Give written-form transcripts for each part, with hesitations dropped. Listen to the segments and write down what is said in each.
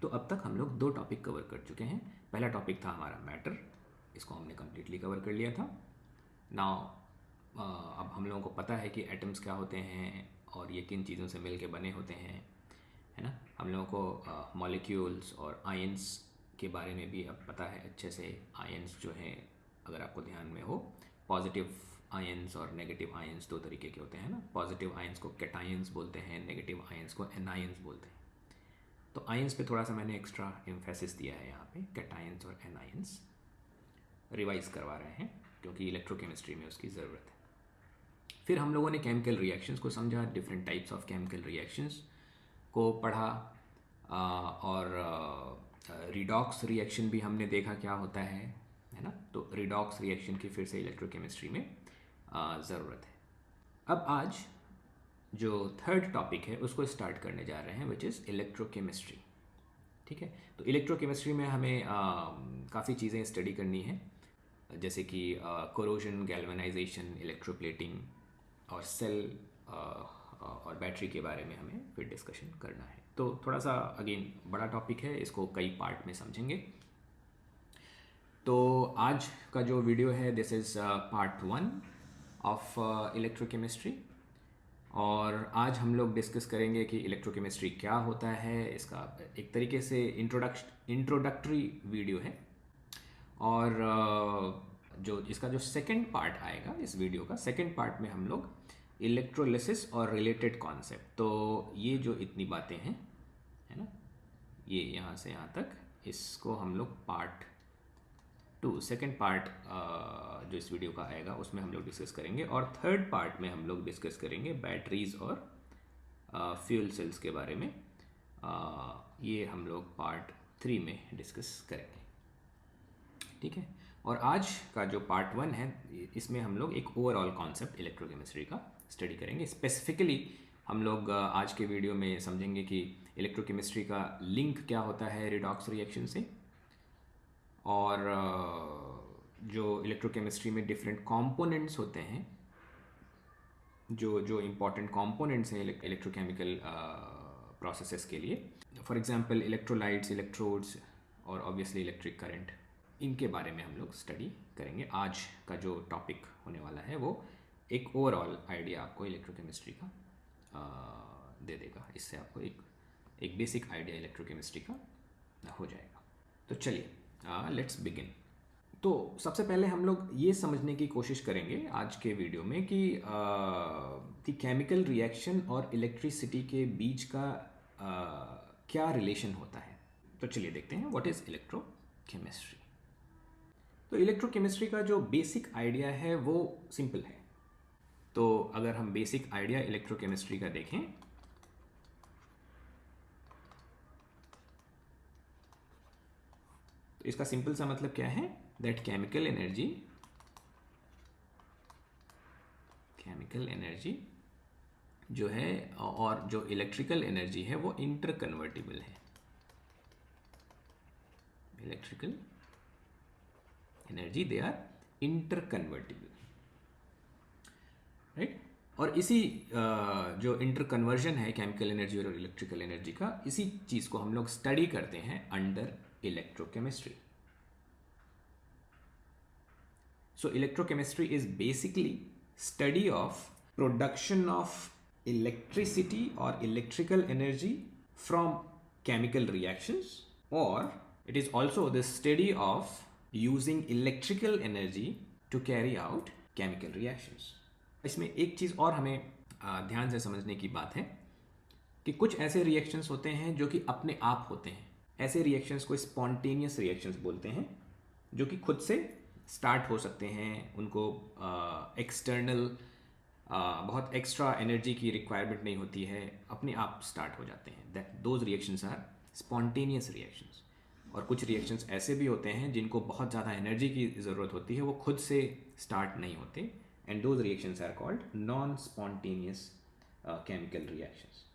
तो अब तक हम लोग 2 टॉपिक कवर कर चुके हैं। पहला टॉपिक था हमारा मैटर, इसको हमने कम्प्लीटली कवर कर लिया था। नाउ अब हम लोगों को पता है कि एटम्स क्या होते हैं और ये किन चीज़ों से मिल के बने होते हैं, है ना। हम लोगों को मॉलिक्यूल्स और आयंस के बारे में भी अब पता है अच्छे से। आयंस जो हैं, अगर आपको ध्यान में हो, पॉजिटिव आयंस और नेगेटिव आयंस 2 तरीके के होते हैं ना। पॉजिटिव आयंस को कैटायंस बोलते हैं, नेगेटिव आयंस को एनायंस बोलते हैं। तो आयंस पे थोड़ा सा मैंने एक्स्ट्रा एम्फेसिस दिया है यहाँ पे, कैटायंस और एनायंस रिवाइज करवा रहे हैं क्योंकि इलेक्ट्रोकेमिस्ट्री में उसकी ज़रूरत है। फिर हम लोगों ने केमिकल रिएक्शंस को समझा, different types of chemical reactions को पढ़ा, और रिडॉक्स रिएक्शन भी हमने देखा क्या होता है ना। तो रिडॉक्स रिएक्शन की फिर से इलेक्ट्रोकेमिस्ट्री में ज़रूरत है। अब आज जो थर्ड टॉपिक है उसको स्टार्ट करने जा रहे हैं, विच इज़ इलेक्ट्रोकेमिस्ट्री। ठीक है, तो इलेक्ट्रोकेमिस्ट्री में हमें काफ़ी चीज़ें स्टडी करनी है, जैसे कि कोरोजन, गैल्वेनाइजेशन, इलेक्ट्रोप्लेटिंग और सेल और बैटरी के बारे में हमें फिर डिस्कशन करना है। तो थोड़ा सा अगेन बड़ा टॉपिक है, इसको कई पार्ट में समझेंगे। तो आज का जो वीडियो है, this is part 1 of electrochemistry, और आज हम लोग डिस्कस करेंगे कि इलेक्ट्रोकेमिस्ट्री क्या होता है। इसका एक तरीके से इंट्रोडक्टरी वीडियो है, और जो इसका जो सेकंड पार्ट आएगा, इस वीडियो का सेकंड पार्ट में हम लोग इलेक्ट्रोलिसिस और रिलेटेड कॉन्सेप्ट, तो ये जो इतनी बातें हैं, है ना, ये यहाँ से यहाँ तक, इसको हम लोग पार्ट 2 सेकेंड पार्ट जो इस वीडियो का आएगा उसमें हम लोग डिस्कस करेंगे, और थर्ड पार्ट में हम लोग डिस्कस करेंगे बैटरीज और फ्यूल सेल्स के बारे में। ये हम लोग पार्ट 3 में डिस्कस करेंगे, ठीक है। और आज का जो पार्ट 1 है, इसमें हम लोग एक ओवरऑल कॉन्सेप्ट इलेक्ट्रोकेमिस्ट्री का स्टडी करेंगे। स्पेसिफिकली हम लोग आज के वीडियो में समझेंगे कि इलेक्ट्रोकेमिस्ट्री का लिंक क्या होता है रिडॉक्स रिएक्शन से, और जो इलेक्ट्रोकेमिस्ट्री में डिफरेंट कंपोनेंट्स होते हैं, जो इम्पॉर्टेंट कंपोनेंट्स हैं इलेक्ट्रोकेमिकल प्रोसेसेस के लिए, फॉर एग्जांपल इलेक्ट्रोलाइट्स, इलेक्ट्रोड्स और ऑब्वियसली इलेक्ट्रिक करंट, इनके बारे में हम लोग स्टडी करेंगे। आज का जो टॉपिक होने वाला है वो एक ओवरऑल आइडिया आपको इलेक्ट्रोकेमिस्ट्री का दे देगा। इससे आपको एक बेसिक आइडिया इलेक्ट्रोकेमिस्ट्री का हो जाएगा। तो चलिए लेट्स बिगिन। तो सबसे पहले हम लोग ये समझने की कोशिश करेंगे आज के वीडियो में कि केमिकल रिएक्शन और इलेक्ट्रिसिटी के बीच का क्या रिलेशन होता है। तो चलिए देखते हैं व्हाट इज़ इलेक्ट्रोकेमिस्ट्री। तो इलेक्ट्रोकेमिस्ट्री का जो बेसिक आइडिया है वो सिंपल है। तो अगर हम बेसिक आइडिया इलेक्ट्रोकेमिस्ट्री का देखें, तो इसका सिंपल सा मतलब क्या है, दैट केमिकल एनर्जी जो है और जो इलेक्ट्रिकल एनर्जी है वो इंटरकन्वर्टिबल है। Electrical energy, they are interconvertible, right. और इसी जो इंटरकन्वर्जन है केमिकल एनर्जी और इलेक्ट्रिकल एनर्जी का, इसी चीज़ को हम लोग स्टडी करते हैं under electrochemistry. So electrochemistry is basically study of production of electricity or electrical energy from chemical reactions, or it is also the study of using electrical energy to carry out chemical reactions. इसमें एक चीज़ और हमें ध्यान से समझने की बात है कि कुछ ऐसे रिएक्शंस होते हैं जो कि अपने आप होते हैं। ऐसे रिएक्शंस को स्पॉन्टेनियस रिएक्शंस बोलते हैं, जो कि खुद से स्टार्ट हो सकते हैं। उनको एक्सटर्नल बहुत एक्स्ट्रा एनर्जी की रिक्वायरमेंट नहीं होती है, अपने आप स्टार्ट हो जाते हैं। Those reactions are spontaneous reactions. और कुछ रिएक्शंस ऐसे भी होते हैं जिनको बहुत ज़्यादा एनर्जी की ज़रूरत होती है, वो खुद से स्टार्ट नहीं होते, and those reactions are called non spontaneous chemical reactions.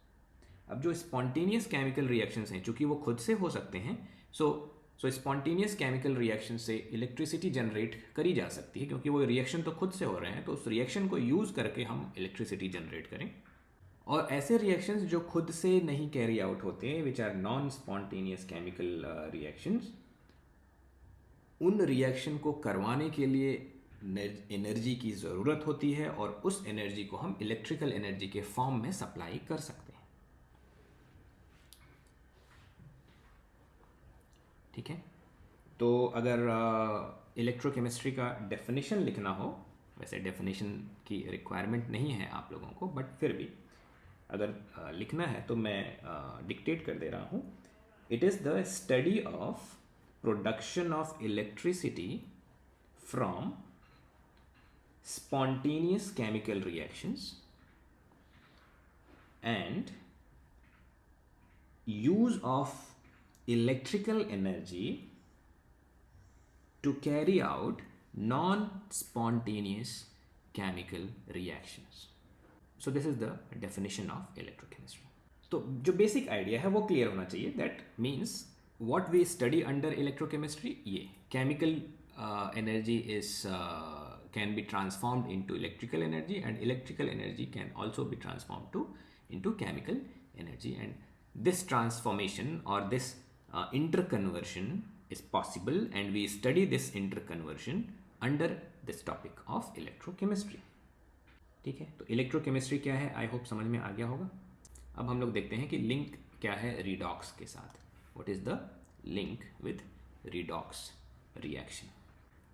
अब जो स्पॉन्टेनियस केमिकल रिएक्शंस हैं, चूँकि वो खुद से हो सकते हैं, सो स्पॉन्टेनियस केमिकल रिएक्शन से इलेक्ट्रिसिटी जनरेट करी जा सकती है, क्योंकि वो रिएक्शन तो खुद से हो रहे हैं, तो उस रिएक्शन को यूज़ करके हम इलेक्ट्रिसिटी जनरेट करें। और ऐसे रिएक्शंस जो खुद से नहीं कैरी आउट होते हैं, which are non spontaneous chemical reactions, उन रिएक्शन को करवाने के लिए एनर्जी की ज़रूरत होती है और उस एनर्जी को हम इलेक्ट्रिकल एनर्जी के फॉर्म में सप्लाई कर सकते हैं। ठीक है, तो अगर इलेक्ट्रोकेमिस्ट्री का डेफिनेशन लिखना हो, वैसे डेफिनेशन की रिक्वायरमेंट नहीं है आप लोगों को, बट फिर भी अगर लिखना है तो मैं डिक्टेट कर दे रहा हूँ। It is the study of production of electricity from spontaneous chemical reactions and use of electrical energy to carry out non-spontaneous chemical reactions. So this is the definition of electrochemistry. तो जो basic idea है वो clear होना चाहिए. That means what we study under electrochemistry, ये chemical energy is can be transformed into electrical energy, and electrical energy can also be transformed into chemical energy, and this transformation or this interconversion is possible, and we study this interconversion under this topic of electrochemistry. ठीक है, तो electrochemistry क्या है, I hope समझ में आ गया होगा. अब हम लोग देखते हैं कि लिंक क्या है रिडॉक्स के साथ. What is the link with redox reaction.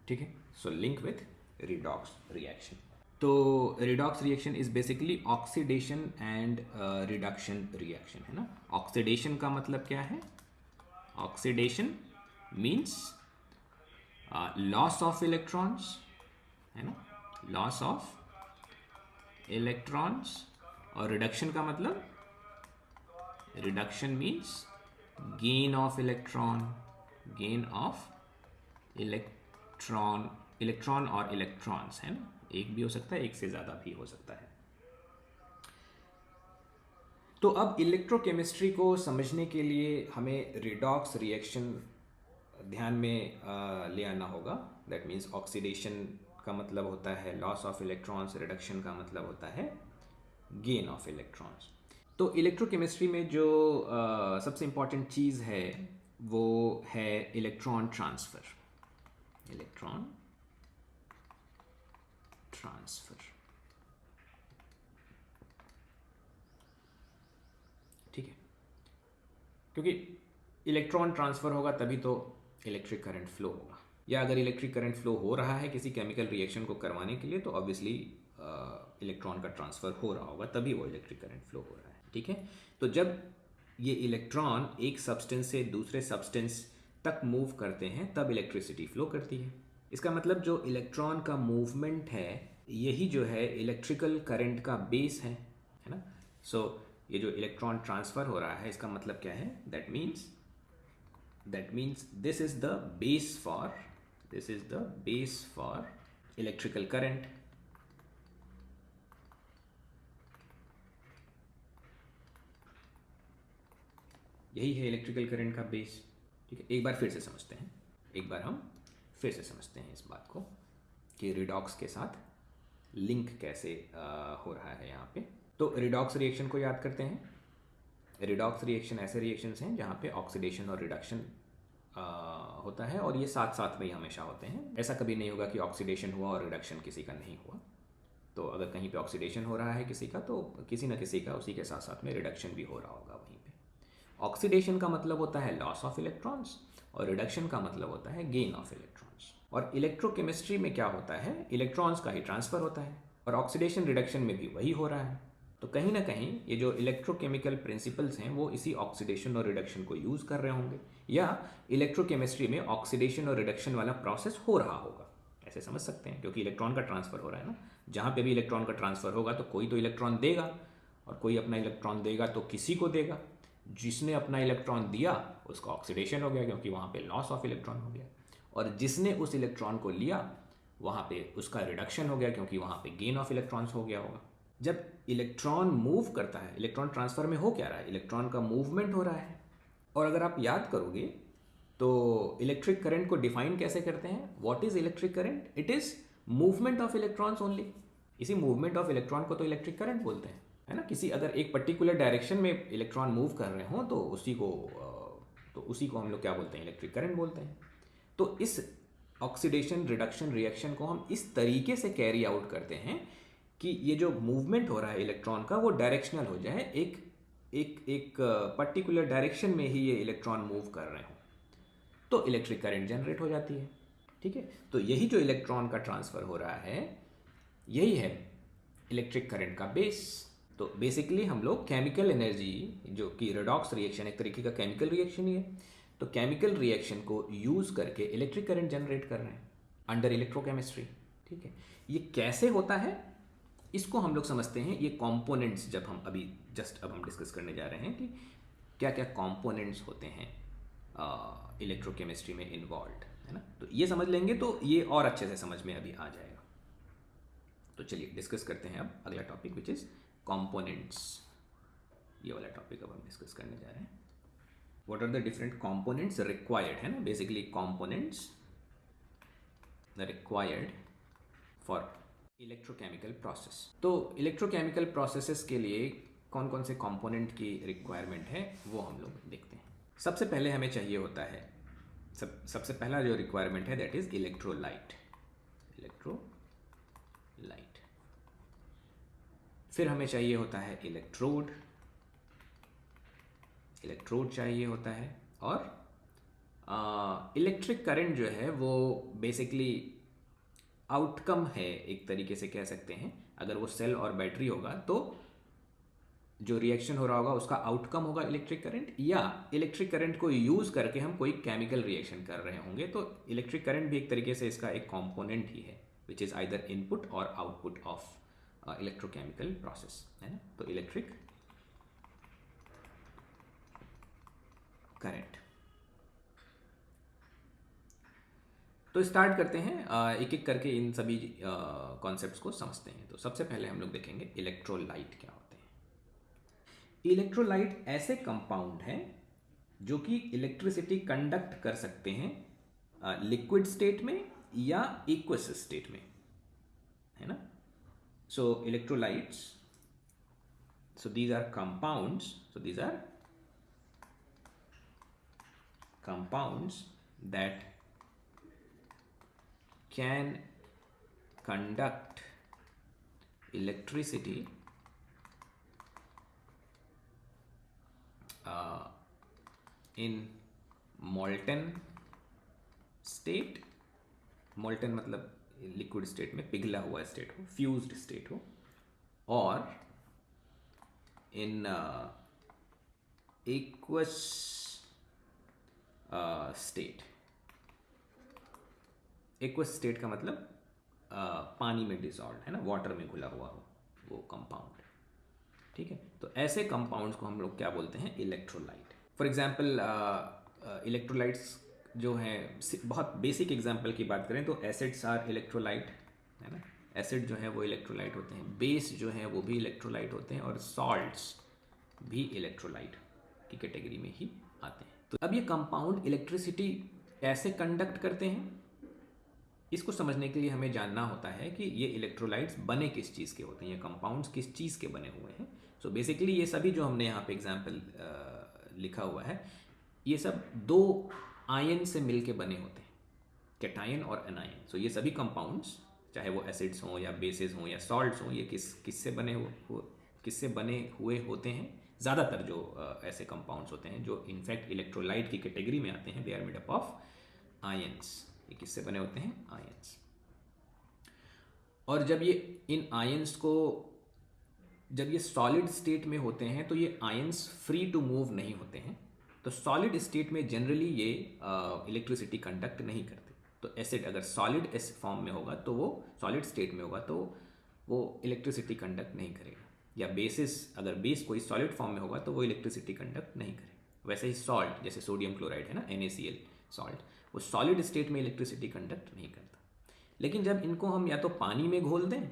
ठीक है, so link with redox reaction. तो redox reaction is basically oxidation and reduction reaction, है ना. ऑक्सीडेशन का मतलब क्या है, oxidation means loss of electrons, है ना, लॉस ऑफ इलेक्ट्रॉन्स. और रिडक्शन का मतलब, reduction means gain of electron, gain of electron, electron और इलेक्ट्रॉन्स, है ना. एक भी हो सकता है, एक से ज़्यादा भी हो सकता है. तो अब इलेक्ट्रोकेमिस्ट्री को समझने के लिए हमें रिडॉक्स रिएक्शन ध्यान में ले आना होगा. दैट मीन्स ऑक्सीडेशन का मतलब होता है लॉस ऑफ इलेक्ट्रॉन्स, रिडक्शन का मतलब होता है गेन ऑफ इलेक्ट्रॉन्स. तो इलेक्ट्रोकेमिस्ट्री में जो सबसे इम्पॉर्टेंट चीज़ है वो है इलेक्ट्रॉन ट्रांसफ़र. Electron transfer. ठीक है, क्योंकि इलेक्ट्रॉन ट्रांसफ़र होगा तभी तो इलेक्ट्रिक करंट फ्लो होगा. या अगर इलेक्ट्रिक करंट फ्लो हो रहा है किसी केमिकल रिएक्शन को करवाने के लिए, तो ऑब्वियसली इलेक्ट्रॉन का ट्रांसफ़र हो रहा होगा, तभी वो इलेक्ट्रिक करंट फ्लो हो रहा है. ठीक है, तो जब ये इलेक्ट्रॉन एक सब्सटेंस से दूसरे सब्सटेंस तक मूव करते हैं तब इलेक्ट्रिसिटी फ्लो करती है. इसका मतलब जो इलेक्ट्रॉन का मूवमेंट है यही जो है इलेक्ट्रिकल करंट का बेस है ना. सो ये जो इलेक्ट्रॉन ट्रांसफ़र हो रहा है इसका मतलब क्या है, that means this is the base for electrical current. यही है इलेक्ट्रिकल करंट का बेस. ठीक है, एक बार फिर से समझते हैं, इस बात को कि रिडॉक्स के साथ लिंक कैसे हो रहा है यहाँ पे. तो रिडॉक्स रिएक्शन को याद करते हैं. रिडॉक्स रिएक्शन ऐसे रिएक्शंस हैं जहाँ पे ऑक्सीडेशन और रिडक्शन होता है, और ये साथ साथ में ही हमेशा होते हैं. ऐसा कभी नहीं होगा कि ऑक्सीडेशन हुआ और रिडक्शन किसी का नहीं हुआ. तो अगर कहीं पे ऑक्सीडेशन हो रहा है किसी का, तो किसी न किसी का उसी के साथ साथ में रिडक्शन भी हो रहा होगा वहीं पे. ऑक्सीडेशन का मतलब होता है लॉस ऑफ इलेक्ट्रॉन्स और रिडक्शन का मतलब होता है गेन ऑफ इलेक्ट्रॉन्स. और इलेक्ट्रोकेमिस्ट्री में क्या होता है, इलेक्ट्रॉन्स का ही ट्रांसफ़र होता है, और ऑक्सीडेशन रिडक्शन में भी वही हो रहा है. तो कहीं ना कहीं ये जो इलेक्ट्रोकेमिकल प्रिंसिपल्स हैं वो इसी ऑक्सीडेशन और रिडक्शन को यूज़ कर रहे होंगे, या इलेक्ट्रोकेमिस्ट्री में ऑक्सीडेशन और रिडक्शन वाला प्रोसेस हो रहा होगा, ऐसे समझ सकते हैं. क्योंकि इलेक्ट्रॉन का ट्रांसफ़र हो रहा है ना, जहाँ पे भी इलेक्ट्रॉन का ट्रांसफ़र होगा तो कोई तो इलेक्ट्रॉन देगा, और कोई अपना इलेक्ट्रॉन देगा तो किसी को देगा. जिसने अपना इलेक्ट्रॉन दिया उसका ऑक्सीडेशन हो गया क्योंकि वहाँ पे लॉस ऑफ इलेक्ट्रॉन हो गया, और जिसने उस इलेक्ट्रॉन को लिया वहाँ पे उसका रिडक्शन हो गया क्योंकि वहाँ पे गेन ऑफ इलेक्ट्रॉन्स हो गया होगा. जब इलेक्ट्रॉन मूव करता है, इलेक्ट्रॉन ट्रांसफ़र में हो क्या रहा है, इलेक्ट्रॉन का मूवमेंट हो रहा है. और अगर आप याद करोगे तो इलेक्ट्रिक करंट को डिफाइन कैसे करते हैं, what is electric current, it is movement of electrons only. इसी मूवमेंट ऑफ इलेक्ट्रॉन को तो इलेक्ट्रिक करंट बोलते हैं. है ना। किसी अगर एक पर्टिकुलर डायरेक्शन में इलेक्ट्रॉन मूव कर रहे हों तो उसी को हम लोग क्या बोलते हैं, इलेक्ट्रिक करंट बोलते हैं। तो इस ऑक्सीडेशन रिडक्शन रिएक्शन को हम इस तरीके से कैरी आउट करते हैं कि ये जो मूवमेंट हो रहा है इलेक्ट्रॉन का वो डायरेक्शनल हो जाए, एक एक एक पर्टिकुलर डायरेक्शन में ही ये इलेक्ट्रॉन मूव कर रहे हो, तो इलेक्ट्रिक करंट जनरेट हो जाती है। ठीक है, तो यही जो इलेक्ट्रॉन का ट्रांसफ़र हो रहा है यही है इलेक्ट्रिक करंट का बेस। तो बेसिकली हम लोग केमिकल एनर्जी, जो कि रेडॉक्स रिएक्शन एक तरीके का केमिकल रिएक्शन ही है, तो केमिकल रिएक्शन को यूज़ करके इलेक्ट्रिक करंट जनरेट कर रहे हैं अंडर इलेक्ट्रोकेमिस्ट्री। ठीक है, ये कैसे होता है इसको हम लोग समझते हैं। ये कंपोनेंट्स जब हम अब हम डिस्कस करने जा रहे हैं कि क्या क्या कंपोनेंट्स होते हैं इलेक्ट्रोकेमिस्ट्री में इन्वॉल्व, है ना। तो ये समझ लेंगे तो ये और अच्छे से समझ में अभी आ जाएगा। तो चलिए डिस्कस करते हैं अब अगला टॉपिक विच इज़ कंपोनेंट्स। ये वाला टॉपिक अब हम डिस्कस करने जा रहे हैं। What are the different components required, है ना। Basically components required for electrochemical process. तो इलेक्ट्रोकेमिकल प्रोसेसेस के लिए कौन कौन से कंपोनेंट की रिक्वायरमेंट है वो हम लोग देखते हैं। सबसे पहले हमें चाहिए होता है सबसे पहला जो रिक्वायरमेंट है दैट इज इलेक्ट्रोलाइट। फिर हमें चाहिए होता है इलेक्ट्रोड चाहिए होता है, और इलेक्ट्रिक करंट जो है वो बेसिकली आउटकम है, एक तरीके से कह सकते हैं। अगर वो सेल और बैटरी होगा तो जो रिएक्शन हो रहा होगा उसका आउटकम होगा इलेक्ट्रिक करंट, या इलेक्ट्रिक करंट को यूज़ करके हम कोई केमिकल रिएक्शन कर रहे होंगे, तो इलेक्ट्रिक करंट भी एक तरीके से इसका एक कंपोनेंट ही है विच इज़ आइदर इनपुट और आउटपुट ऑफ इलेक्ट्रोकेमिकल प्रोसेस, है ना। तो इलेक्ट्रिक करंट। तो स्टार्ट करते हैं, एक एक करके इन सभी कॉन्सेप्ट्स को समझते हैं। तो सबसे पहले हम लोग देखेंगे इलेक्ट्रोलाइट क्या होते हैं। इलेक्ट्रोलाइट ऐसे कंपाउंड हैं जो कि इलेक्ट्रिसिटी कंडक्ट कर सकते हैं लिक्विड स्टेट में या एक्वस स्टेट में, है ना। सो electrolytes, so these are compounds that can conduct electricity in molten state। molten मतलब लिक्विड स्टेट में, पिघला हुआ स्टेट हो, फ्यूज्ड स्टेट हो, और in aqueous state. Aqueous state का मतलब पानी में डिसॉल्व, है ना, वाटर में घुला हुआ हो वो कंपाउंड। ठीक है, तो ऐसे कंपाउंड्स को हम लोग क्या बोलते हैं, इलेक्ट्रोलाइट। फॉर एग्जांपल इलेक्ट्रोलाइट्स जो हैं, बहुत बेसिक एग्जांपल की बात करें तो एसिड्स आर इलेक्ट्रोलाइट, है ना। एसिड जो है वो इलेक्ट्रोलाइट होते हैं, बेस जो है वो भी इलेक्ट्रोलाइट होते हैं, और सॉल्ट्स भी इलेक्ट्रोलाइट की कैटेगरी में ही आते हैं। तो अब ये कंपाउंड इलेक्ट्रिसिटी ऐसे कंडक्ट करते हैं, इसको समझने के लिए हमें जानना होता है कि ये इलेक्ट्रोलाइट्स बने किस चीज़ के होते हैं, ये कंपाउंड्स किस चीज़ के बने हुए हैं। सो बेसिकली ये सभी जो हमने यहाँ पे एग्जाम्पल लिखा हुआ है, ये सब दो आयन से मिल के बने होते हैं, कैटायन और एनायन। सो ये सभी कंपाउंड्स, चाहे वो एसिड्स हों या बेसिस हों या सॉल्ट्स हों, ये किससे बने हुए होते हैं। ज़्यादातर जो ऐसे कंपाउंड्स होते हैं जो इनफैक्ट इलेक्ट्रोलाइट की कैटेगरी में आते हैं, they are made up of ions. ये किससे बने होते हैं, आयंस। और जब ये इन आयंस को, जब ये सॉलिड स्टेट में होते हैं तो ये आयंस फ्री टू मूव नहीं होते हैं। तो सॉलिड स्टेट में जनरली ये इलेक्ट्रिसिटी कंडक्ट नहीं करते। तो एसिड अगर सॉलिड फॉर्म में होगा तो वो सॉलिड स्टेट में होगा तो वो इलेक्ट्रिसिटी कंडक्ट नहीं करेगा, या बेसिस अगर बेस कोई सॉलिड फॉर्म में होगा तो वो इलेक्ट्रिसिटी कंडक्ट नहीं करेगा। वैसे ही सॉल्ट, जैसे सोडियम क्लोराइड है ना, NaCl सॉल्ट, वो सॉलिड स्टेट में इलेक्ट्रिसिटी कंडक्ट नहीं करता। लेकिन जब इनको हम या तो पानी में घोल दें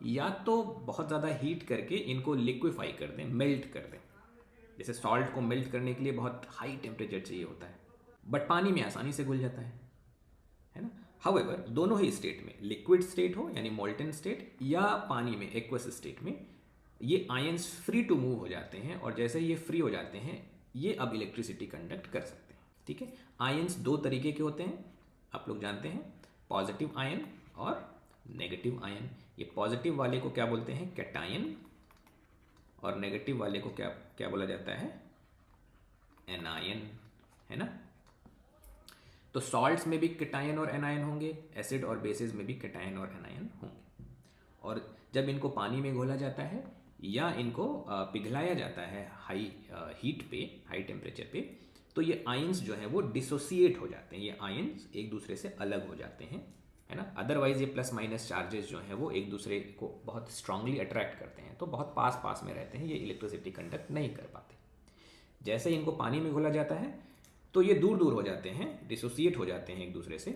या तो बहुत ज़्यादा हीट करके इनको लिक्विफाई कर दें, मेल्ट कर दें। जैसे सॉल्ट को मेल्ट करने के लिए बहुत हाई टेम्परेचर चाहिए होता है, बट पानी में आसानी से घुल जाता है ना। हाउएवर दोनों ही स्टेट में, लिक्विड स्टेट हो यानी मोल्टन स्टेट या पानी में एक्वस स्टेट में, ये आयंस फ्री टू मूव हो जाते हैं, और जैसे ही ये फ्री हो जाते हैं ये अब इलेक्ट्रिसिटी कंडक्ट कर सकते हैं। ठीक है, आयंस दो तरीके के होते हैं, आप लोग जानते हैं, पॉजिटिव आयन और नेगेटिव आयन। ये पॉजिटिव वाले को क्या बोलते हैं, कैटायन, और नेगेटिव वाले को क्या क्या बोला जाता है, एनायन, है ना। तो सॉल्ट्स में भी कैटायन और एनायन होंगे, एसिड और बेसिस में भी कैटायन और एनायन होंगे। और जब इनको पानी में घोला जाता है या इनको पिघलाया जाता है हाई हीट पे, हाई टेम्परेचर पे, तो ये आयंस जो है वो डिसोसिएट हो जाते हैं, ये आयंस एक दूसरे से अलग हो जाते हैं, है ना। अदरवाइज ये प्लस माइनस चार्जेस जो हैं वो एक दूसरे को बहुत स्ट्रांगली अट्रैक्ट करते हैं, तो बहुत पास पास में रहते हैं, ये इलेक्ट्रिसिटी कंडक्ट नहीं कर पाते। जैसे ही इनको पानी में घोला जाता है तो ये दूर दूर हो जाते हैं, डिसोसिएट हो जाते हैं एक दूसरे से,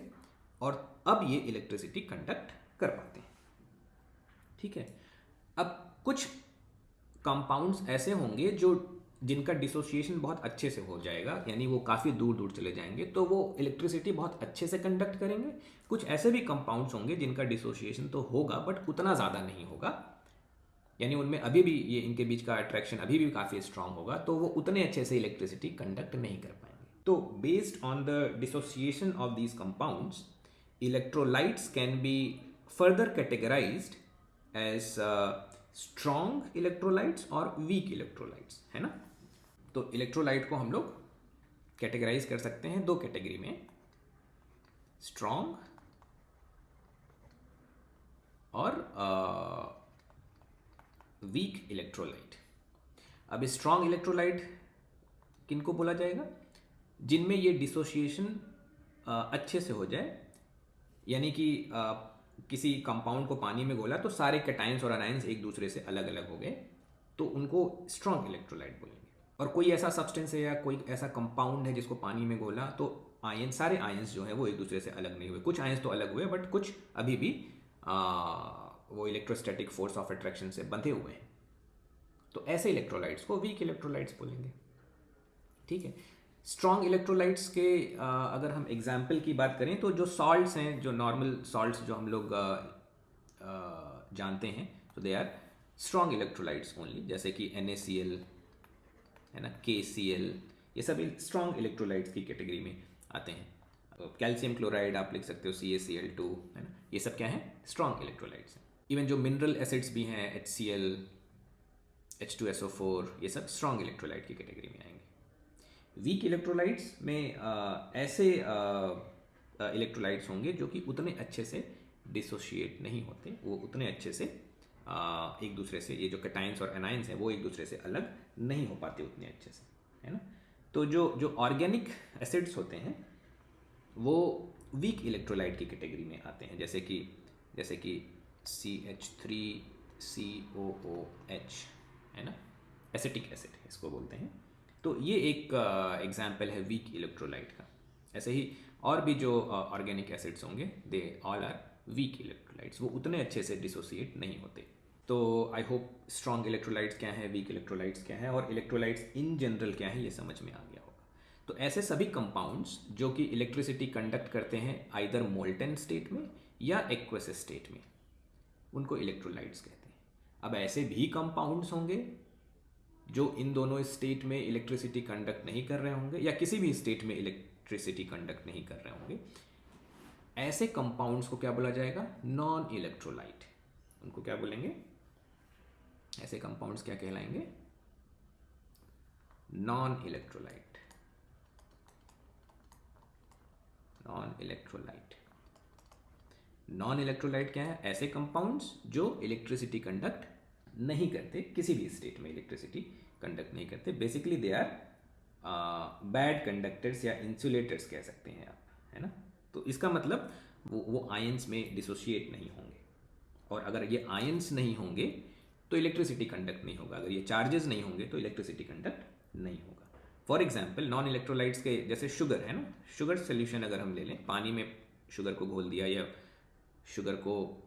और अब ये इलेक्ट्रिसिटी कंडक्ट कर पाते हैं। ठीक है, अब कुछ कंपाउंड्स ऐसे होंगे जो जिनका डिसोसिएशन बहुत अच्छे से हो जाएगा, यानी वो काफ़ी दूर दूर चले जाएंगे, तो वो इलेक्ट्रिसिटी बहुत अच्छे से कंडक्ट करेंगे। कुछ ऐसे भी कंपाउंड्स होंगे जिनका डिसोसिएशन तो होगा बट उतना ज़्यादा नहीं होगा, यानी उनमें अभी भी ये इनके बीच का अट्रैक्शन अभी भी काफ़ी स्ट्रांग होगा, तो वो उतने अच्छे से इलेक्ट्रिसिटी कंडक्ट नहीं कर पाएंगे। तो based on the dissociation of these compounds, electrolytes can be further categorised as strong electrolytes और वीक इलेक्ट्रोलाइट्स, है ना। तो इलेक्ट्रोलाइट को हम लोग कैटेगराइज कर सकते हैं दो कैटेगरी में, स्ट्रॉन्ग और वीक इलेक्ट्रोलाइट। अब स्ट्रॉन्ग इलेक्ट्रोलाइट किनको बोला जाएगा, जिनमें ये डिसोसिएशन अच्छे से हो जाए, यानी कि किसी कंपाउंड को पानी में घोला तो सारे कैटायंस और अनायंस एक दूसरे से अलग अलग हो गए, तो उनको स्ट्रॉन्ग इलेक्ट्रोलाइट बोलेंगे। और कोई ऐसा सब्सटेंस है या कोई ऐसा कंपाउंड है जिसको पानी में घोला तो आयन, सारे आयंस जो हैं वो एक दूसरे से अलग नहीं हुए, कुछ आयंस तो अलग हुए बट कुछ अभी भी वो इलेक्ट्रोस्टैटिक फोर्स ऑफ अट्रैक्शन से बंधे हुए हैं, तो ऐसे इलेक्ट्रोलाइट्स को वीक इलेक्ट्रोलाइट्स बोलेंगे। ठीक है, स्ट्रॉन्ग इलेक्ट्रोलाइट्स के अगर हम एग्जाम्पल की बात करें तो जो सॉल्ट्स हैं, जो नॉर्मल सॉल्ट्स जो हम लोग जानते हैं, तो they are strong electrolytes only, जैसे कि NaCl, है ना, KCl, ये सब स्ट्रॉन्ग इलेक्ट्रोलाइट्स की कैटेगरी में आते हैं। कैल्शियम क्लोराइड आप लिख सकते हो, CaCl2, है ना, ये सब क्या है, स्ट्रॉन्ग इलेक्ट्रोलाइट्स हैं। इवन जो मिनरल एसिड्स भी हैं, HCl, H2SO4, ये सब स्ट्रॉन्ग इलेक्ट्रोलाइट की कैटेगरी में आएंगे। वीक इलेक्ट्रोलाइट्स में ऐसे इलेक्ट्रोलाइट्स होंगे जो कि उतने अच्छे से डिसोशिएट नहीं होते, वो उतने अच्छे से एक दूसरे से, ये जो कैटायंस और एनायंस हैं वो एक दूसरे से अलग नहीं हो पाते उतने अच्छे से, है ना। तो जो ऑर्गेनिक एसिड्स होते हैं वो वीक इलेक्ट्रोलाइट की कैटेगरी में आते हैं, जैसे कि CH3COOH, है ना, एसिटिक एसिड इसको बोलते हैं। तो ये एक एग्जाम्पल है वीक इलेक्ट्रोलाइट का। ऐसे ही और भी जो ऑर्गेनिक एसिड्स होंगे, they all are weak electrolytes, वो उतने अच्छे से डिसोसिएट नहीं होते। तो आई होप स्ट्रॉन्ग इलेक्ट्रोलाइट्स क्या है, वीक इलेक्ट्रोलाइट्स क्या है, और इलेक्ट्रोलाइट्स इन जनरल क्या है, ये समझ में आ गया होगा। तो ऐसे सभी कंपाउंड्स जो कि इलेक्ट्रिसिटी कंडक्ट करते हैं आइदर मोल्टेन स्टेट में या एक्वस स्टेट में, उनको इलेक्ट्रोलाइट्स कहते हैं। अब ऐसे भी कंपाउंड्स होंगे जो इन दोनों स्टेट में इलेक्ट्रिसिटी कंडक्ट नहीं कर रहे होंगे या किसी भी स्टेट में इलेक्ट्रिसिटी कंडक्ट नहीं कर रहे होंगे, ऐसे कंपाउंड्स को क्या बोला जाएगा, नॉन इलेक्ट्रोलाइट। उनको क्या बोलेंगे, ऐसे कंपाउंड्स क्या कहलाएंगे, non electrolyte. Non electrolyte, non electrolyte क्या है, ऐसे कंपाउंड्स जो इलेक्ट्रिसिटी कंडक्ट नहीं करते, किसी भी स्टेट में इलेक्ट्रिसिटी कंडक्ट नहीं करते। Basically they are bad conductors या इंसुलेटर्स कह सकते हैं आप, है ना। तो इसका मतलब वो आयंस में डिसोशिएट नहीं होंगे, और अगर ये आयंस नहीं होंगे तो इलेक्ट्रिसिटी कंडक्ट नहीं होगा, अगर ये चार्जेस नहीं होंगे तो इलेक्ट्रिसिटी कंडक्ट नहीं होगा। फॉर एग्जाम्पल नॉन इलेक्ट्रोलाइट्स के जैसे शुगर है ना, शुगर सोल्यूशन अगर हम ले लें, पानी में शुगर को घोल दिया या शुगर को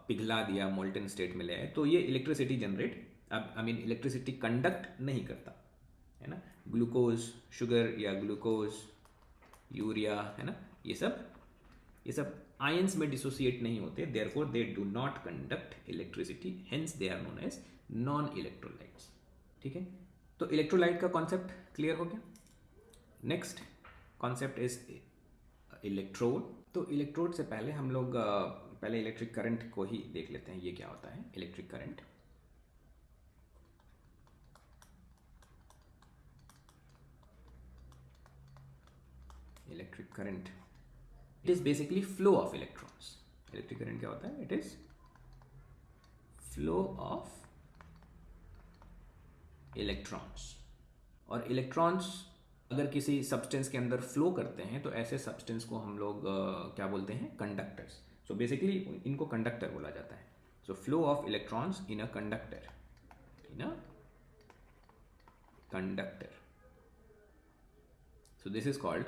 पिघला दिया, मोल्टेन स्टेट में ले आए, तो ये electricity generate, I mean electricity conduct नहीं करता, है ना। ग्लूकोज, शुगर या ग्लूकोज, यूरिया, है ना, ये सब आयंस में डिसोसिएट नहीं होते, therefore they do not conduct electricity, hence they are known as non electrolytes. ठीक है, तो इलेक्ट्रोलाइट का कॉन्सेप्ट क्लियर हो गया। Next concept is electrode. तो इलेक्ट्रोड से पहले हम लोग पहले इलेक्ट्रिक करंट को ही देख लेते हैं, ये क्या होता है electric current. Electric current it is basically flow of electrons. Electric current क्या होता है? It is flow of electrons. और इलेक्ट्रॉन्स अगर किसी सब्सटेंस के अंदर फ्लो करते हैं तो ऐसे सब्सटेंस को हम लोग क्या बोलते हैं? कंडक्टर्स। सो बेसिकली इनको कंडक्टर बोला जाता है। So flow of electrons in a conductor, in a conductor, so this is called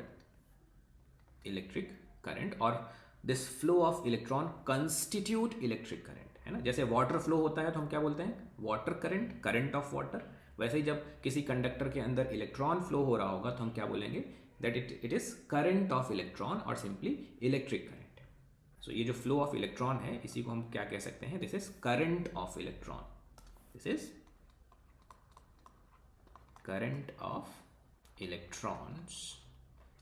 electric current. और this flow of electron constitute electric current, है ना। जैसे वाटर फ्लो होता है तो हम क्या बोलते हैं? Water current, current of water. वैसे ही जब किसी कंडक्टर के अंदर इलेक्ट्रॉन फ्लो हो रहा होगा तो हम क्या बोलेंगे? That it is current of electron और सिंपली इलेक्ट्रिक करंट। सो ये जो फ्लो ऑफ इलेक्ट्रॉन है इसी को हम क्या कह सकते हैं? This is current of electron, this is current of electrons.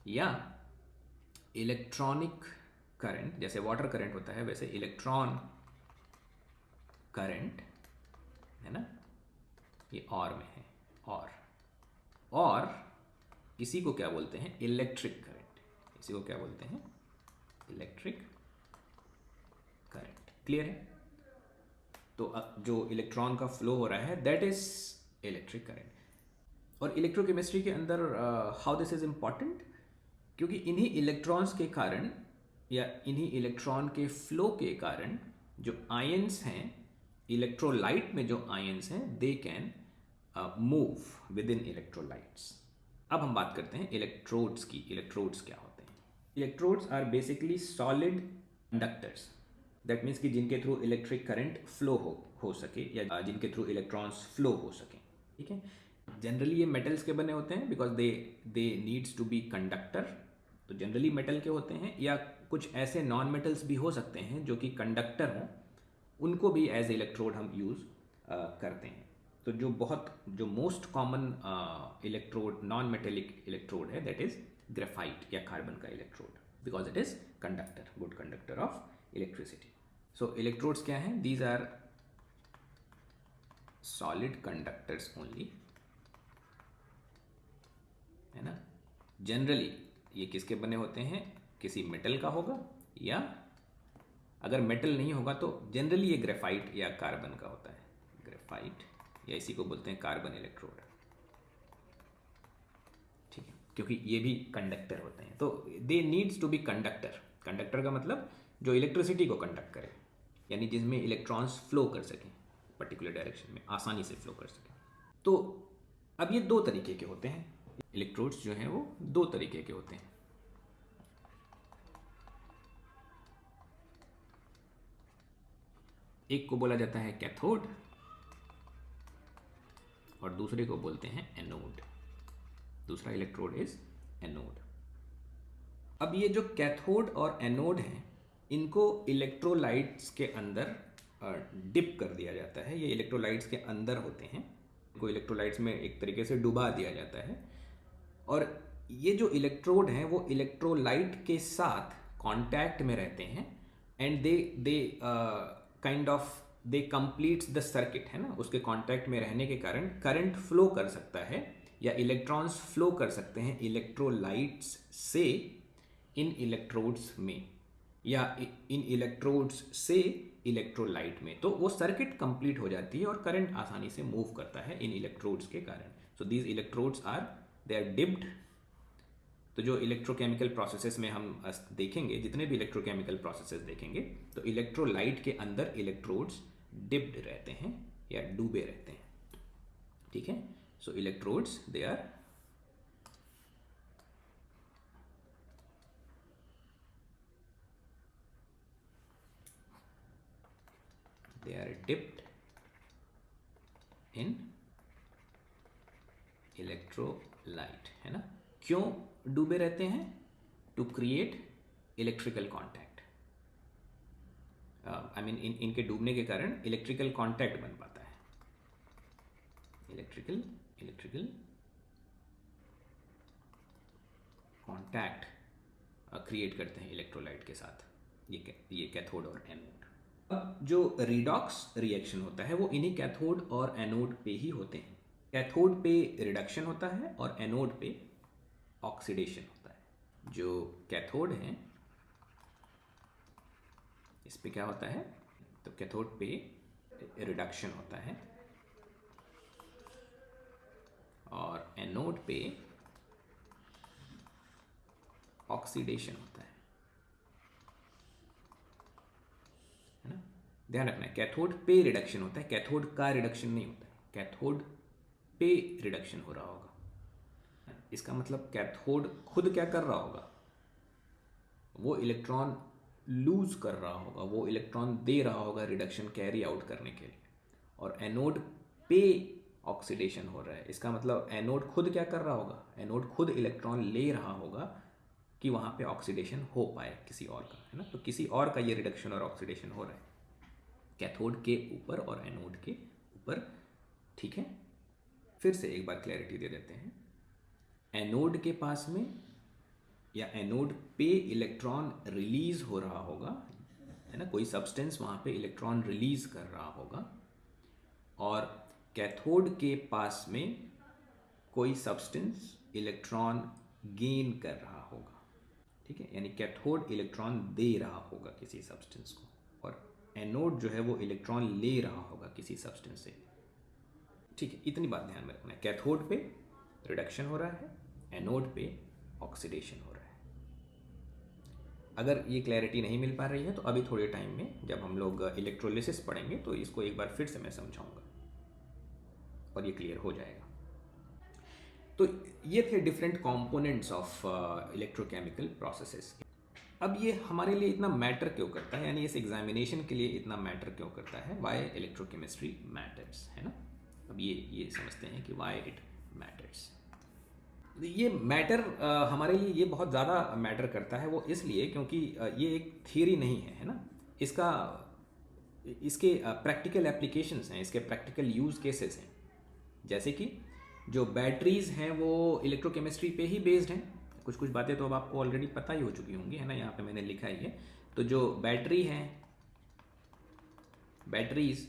या इलेक्ट्रॉनिक करंट, जैसे वाटर करंट होता है वैसे इलेक्ट्रॉन करंट, है ना, ये और में है। और इसी को क्या बोलते हैं? Electric current. इसी को क्या बोलते हैं? Electric current. क्लियर है? तो जो इलेक्ट्रॉन का फ्लो हो रहा है दैट इज इलेक्ट्रिक करंट। और इलेक्ट्रोकेमिस्ट्री के अंदर हाउ दिस इज इंपॉर्टेंट, क्योंकि इन्हीं इलेक्ट्रॉन्स के कारण या इन्हीं इलेक्ट्रॉन के फ्लो के कारण जो आयंस हैं इलेक्ट्रोलाइट में, जो आयंस हैं they can move with in electrolytes. अब हम बात करते हैं इलेक्ट्रोड्स की। इलेक्ट्रोड्स क्या होते हैं? Electrodes are basically solid conductors, that means कि जिनके थ्रू इलेक्ट्रिक करंट फ्लो हो सके या जिनके थ्रू इलेक्ट्रॉन्स फ्लो हो सके। ठीक है, जनरली ये मेटल्स के बने होते हैं because they needs to be conductor. तो जनरली मेटल के होते हैं, या कुछ ऐसे नॉन मेटल्स भी हो सकते हैं जो कि कंडक्टर हों, उनको भी एज इलेक्ट्रोड हम यूज़ करते हैं। तो जो most common electrode, non metallic electrode है दैट इज ग्रेफाइट या कार्बन का electrode, because it is conductor, good conductor of electricity. So electrodes क्या हैं? These are solid conductors only, है ना। जनरली ये किसके बने होते हैं? किसी मेटल का होगा, या अगर मेटल नहीं होगा तो जनरली ये ग्रेफाइट या कार्बन का होता है। ग्रेफाइट या इसी को बोलते हैं कार्बन इलेक्ट्रोड। ठीक है, क्योंकि ये भी कंडक्टर होते हैं। तो they needs to be conductor. Conductor का मतलब जो इलेक्ट्रिसिटी को कंडक्ट करे, यानी जिसमें इलेक्ट्रॉन्स फ्लो कर सकें पर्टिकुलर डायरेक्शन में, आसानी से फ्लो कर सकें। तो अब ये दो तरीके के होते हैं इलेक्ट्रोड्स, जो हैं वो दो तरीके के होते हैं। एक को बोला जाता है कैथोड और दूसरे को बोलते हैं एनोड। दूसरा इलेक्ट्रोड इज एनोड। अब ये जो कैथोड और एनोड हैं इनको इलेक्ट्रोलाइट्स के अंदर डिप कर दिया जाता है। ये इलेक्ट्रोलाइट्स के अंदर होते हैं, इनको इलेक्ट्रोलाइट्स में एक तरीके से डुबा दिया जाता है। और ये जो इलेक्ट्रोड हैं वो इलेक्ट्रोलाइट के साथ कांटेक्ट में रहते हैं and they kind of they completes the circuit, है ना। उसके कांटेक्ट में रहने के कारण करंट फ्लो कर सकता है या इलेक्ट्रॉन्स फ्लो कर सकते हैं इलेक्ट्रोलाइट्स से इन इलेक्ट्रोड्स में, या इन इलेक्ट्रोड्स से इलेक्ट्रोलाइट में। तो वो सर्किट कंप्लीट हो जाती है और करंट आसानी से मूव करता है इन इलेक्ट्रोड्स के कारण। So these electrodes are they are dipped. तो जो इलेक्ट्रोकेमिकल प्रोसेसेस में हम देखेंगे, जितने भी इलेक्ट्रोकेमिकल प्रोसेसेस देखेंगे, तो इलेक्ट्रोलाइट के अंदर इलेक्ट्रोड्स डिप्ड रहते हैं या डूबे रहते हैं। ठीक है, so electrodes they are dipped in electrolyte, है ना। क्यों डूबे रहते हैं? To create electrical contact. I mean इनके डूबने के कारण इलेक्ट्रिकल कॉन्टैक्ट बन पाता है। इलेक्ट्रिकल कॉन्टैक्ट क्रिएट करते हैं इलेक्ट्रोलाइट के साथ, ये कैथोड और एनोड। अब जो रिडॉक्स रिएक्शन होता है वो इन्हीं कैथोड और एनोड पे ही होते हैं। कैथोड पे रिडक्शन होता है और एनोड पे ऑक्सीडेशन होता है। जो कैथोड हैं इस पे क्या होता है, तो कैथोड पे रिडक्शन होता है और एनोड पे ऑक्सीडेशन होता है ना। ध्यान रखना है, कैथोड पे रिडक्शन होता है, कैथोड का रिडक्शन नहीं होता है, कैथोड पे रिडक्शन हो रहा होगा। इसका मतलब कैथोड खुद क्या कर रहा होगा, वो इलेक्ट्रॉन लूज कर रहा होगा, वो इलेक्ट्रॉन दे रहा होगा रिडक्शन कैरी आउट करने के लिए, और एनोड पे ऑक्सीडेशन हो रहा है। इसका मतलब एनोड खुद क्या कर रहा होगा, एनोड खुद इलेक्ट्रॉन ले रहा होगा कि वहाँ पे ऑक्सीडेशन हो पाए किसी और का, है ना। तो किसी और का ये रिडक्शन और ऑक्सीडेशन हो रहा है कैथोड के ऊपर और एनोड के ऊपर, ठीक है। फिर से एक बार क्लैरिटी दे देते हैं, एनोड के पास में या एनोड पे इलेक्ट्रॉन रिलीज हो रहा होगा, है ना, कोई सब्सटेंस वहाँ पे इलेक्ट्रॉन रिलीज कर रहा होगा, और कैथोड के पास में कोई सब्सटेंस इलेक्ट्रॉन गेन कर रहा होगा, ठीक है। यानी कैथोड इलेक्ट्रॉन दे रहा होगा किसी सब्सटेंस को, और एनोड जो है वो इलेक्ट्रॉन ले रहा होगा किसी सब्सटेंस से, ठीक है। इतनी बात ध्यान में रखना है, कैथोड पे रिडक्शन हो रहा है, एनोड पे ऑक्सीडेशन हो रहा है। अगर ये क्लैरिटी नहीं मिल पा रही है तो अभी थोड़े टाइम में जब हम लोग इलेक्ट्रोलिसिस पढ़ेंगे तो इसको एक बार फिर से मैं समझाऊंगा और ये क्लियर हो जाएगा। तो ये थे different components of electrochemical processes. अब ये हमारे लिए इतना मैटर क्यों करता है, यानी इस एग्जामिनेशन के लिए इतना मैटर क्यों करता है, वाई इलेक्ट्रोकेमिस्ट्री मैटर्स, है ना। अब ये समझते हैं कि वाई इट मैटर्स। ये मैटर हमारे लिए ये बहुत ज़्यादा मैटर करता है, वो इसलिए क्योंकि ये एक थियरी नहीं है ना, इसके प्रैक्टिकल एप्लीकेशंस हैं, इसके प्रैक्टिकल यूज़ केसेस हैं। जैसे कि जो बैटरीज़ हैं वो इलेक्ट्रोकेमिस्ट्री पे ही बेस्ड हैं। कुछ कुछ बातें तो अब आपको ऑलरेडी पता ही हो चुकी होंगी, है ना, यहाँ पे मैंने लिखा ही है। तो जो बैटरी हैं, batteries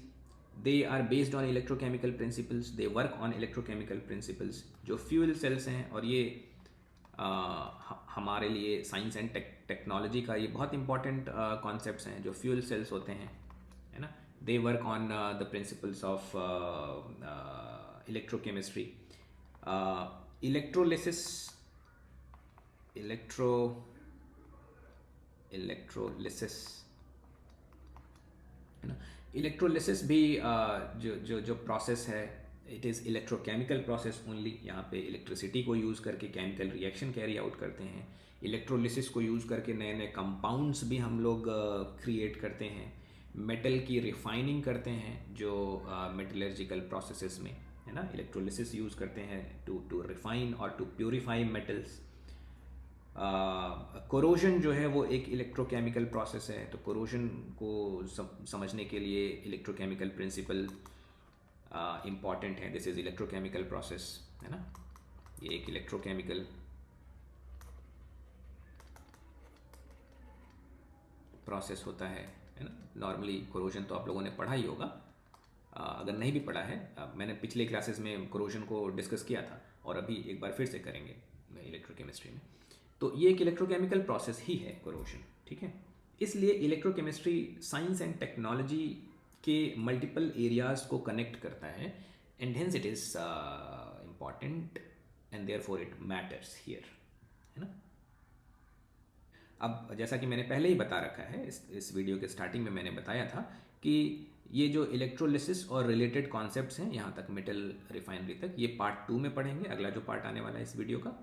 they are based on electrochemical principles, they work on electrochemical principles. जो फ्यूल सेल्स हैं, और ये हमारे लिए साइंस एंड टेक्नोलॉजी का ये बहुत इंपॉर्टेंट कॉन्सेप्ट्स हैं। जो फ्यूल सेल्स होते हैं, है ना, दे work on the principles of electrochemistry. Electrolysis है ना, इलेक्ट्रोलिसिस भी जो प्रोसेस है, it is electrochemical process only. यहाँ पे इलेक्ट्रिसिटी को यूज़ करके केमिकल रिएक्शन कैरी आउट करते हैं। इलेक्ट्रोलिसिस को यूज़ करके नए नए कंपाउंड्स भी हम लोग क्रिएट करते हैं। मेटल की रिफाइनिंग करते हैं जो मेटलर्जिकल प्रोसेसेस में, है ना, इलेक्ट्रोलिसिस यूज़ करते हैं टू रिफाइन और टू प्योरीफाई मेटल्स। कोरोजन जो है वो एक इलेक्ट्रोकेमिकल प्रोसेस है, तो कोरोजन को समझने के लिए इलेक्ट्रोकेमिकल प्रिंसिपल इम्पॉर्टेंट है। दिस इज़ इलेक्ट्रोकेमिकल प्रोसेस, है ना, ये एक इलेक्ट्रोकेमिकल प्रोसेस होता है ना। नॉर्मली कोरोजन तो आप लोगों ने पढ़ा ही होगा, अगर नहीं भी पढ़ा है, मैंने पिछले क्लासेस में कोरोजन को डिस्कस किया था और अभी एक बार फिर से करेंगे इलेक्ट्रोकेमिस्ट्री में। तो ये एक इलेक्ट्रोकेमिकल प्रोसेस ही है कोरोजन, ठीक है। इसलिए इलेक्ट्रोकेमिस्ट्री साइंस एंड टेक्नोलॉजी के मल्टीपल एरियाज को कनेक्ट करता है, and hence it is important and therefore it matters here, है ना। अब जैसा कि मैंने पहले ही बता रखा है, इस वीडियो के स्टार्टिंग में मैंने बताया था कि ये जो इलेक्ट्रोलिसिस और रिलेटेड कॉन्सेप्ट्स हैं, यहाँ तक मेटल रिफाइनरी तक, ये पार्ट 2 में पढ़ेंगे, अगला जो पार्ट आने वाला है इस वीडियो का।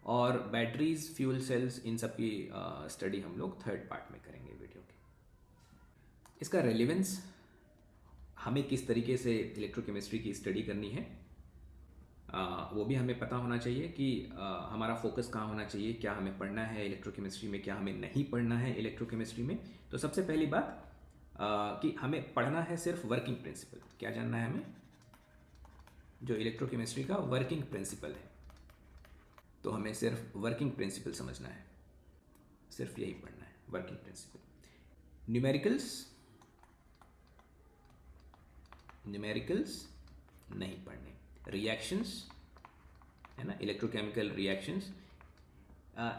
और बैटरीज, फ्यूल सेल्स, इन सब की स्टडी हम लोग थर्ड पार्ट में करेंगे वीडियो के। इसका रेलिवेंस, हमें किस तरीके से इलेक्ट्रोकेमिस्ट्री की स्टडी करनी है, वो भी हमें पता होना चाहिए कि हमारा फोकस कहाँ होना चाहिए, क्या हमें पढ़ना है इलेक्ट्रोकेमिस्ट्री में, क्या हमें नहीं पढ़ना है इलेक्ट्रोकेमिस्ट्री में। तो सबसे पहली बात कि हमें पढ़ना है सिर्फ वर्किंग प्रिंसिपल। क्या जानना है हमें? जो इलेक्ट्रोकेमिस्ट्री का वर्किंग प्रिंसिपल है। तो हमें सिर्फ वर्किंग प्रिंसिपल समझना है, सिर्फ यही पढ़ना है, वर्किंग प्रिंसिपल। न्यूमेरिकल्स नहीं पढ़ने। रिएक्शंस है ना, इलेक्ट्रोकेमिकल रिएक्शंस,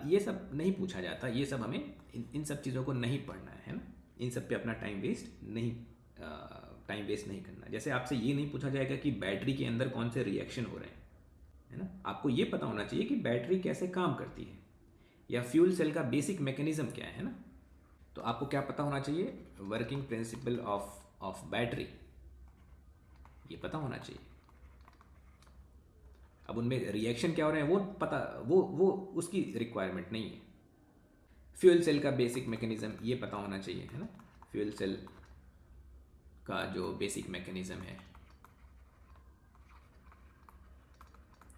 ये सब नहीं पूछा जाता, ये सब हमें इन सब चीज़ों को नहीं पढ़ना है ना, इन सब पे अपना टाइम वेस्ट नहीं करना। जैसे आपसे ये नहीं पूछा जाएगा कि बैटरी के अंदर कौन से रिएक्शन हो रहे हैं, है ना। आपको ये पता होना चाहिए कि बैटरी कैसे काम करती है, या फ्यूल सेल का बेसिक मैकेनिज्म क्या है ना। तो आपको क्या पता होना चाहिए, वर्किंग प्रिंसिपल ऑफ बैटरी, ये पता होना चाहिए। अब उनमें रिएक्शन क्या हो रहे हैं वो पता, वो उसकी रिक्वायरमेंट नहीं है। फ्यूल सेल का बेसिक मैकेनिज्म ये पता होना चाहिए, है ना। फ्यूल सेल का जो बेसिक मैकेनिज्म है,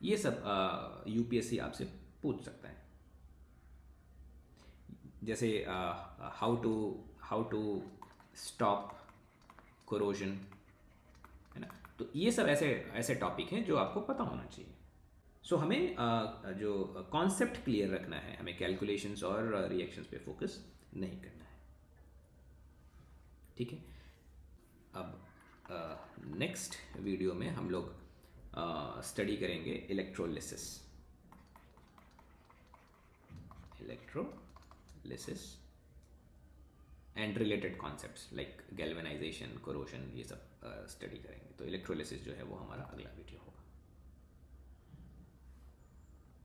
ये सब यूपीएससी आपसे पूछ सकता है। जैसे हाउ टू स्टॉप कोरोजन, है ना। तो ये सब ऐसे टॉपिक हैं जो आपको पता होना चाहिए। सो हमें जो कॉन्सेप्ट क्लियर रखना है, हमें कैलकुलेशंस और रिएक्शंस पे फोकस नहीं करना है, ठीक है। अब नेक्स्ट वीडियो में हम लोग स्टडी करेंगे electrolysis and related concepts like galvanisation, corrosion, ये सब स्टडी करेंगे। तो इलेक्ट्रोलिसिस जो है वो हमारा अगला वीडियो होगा।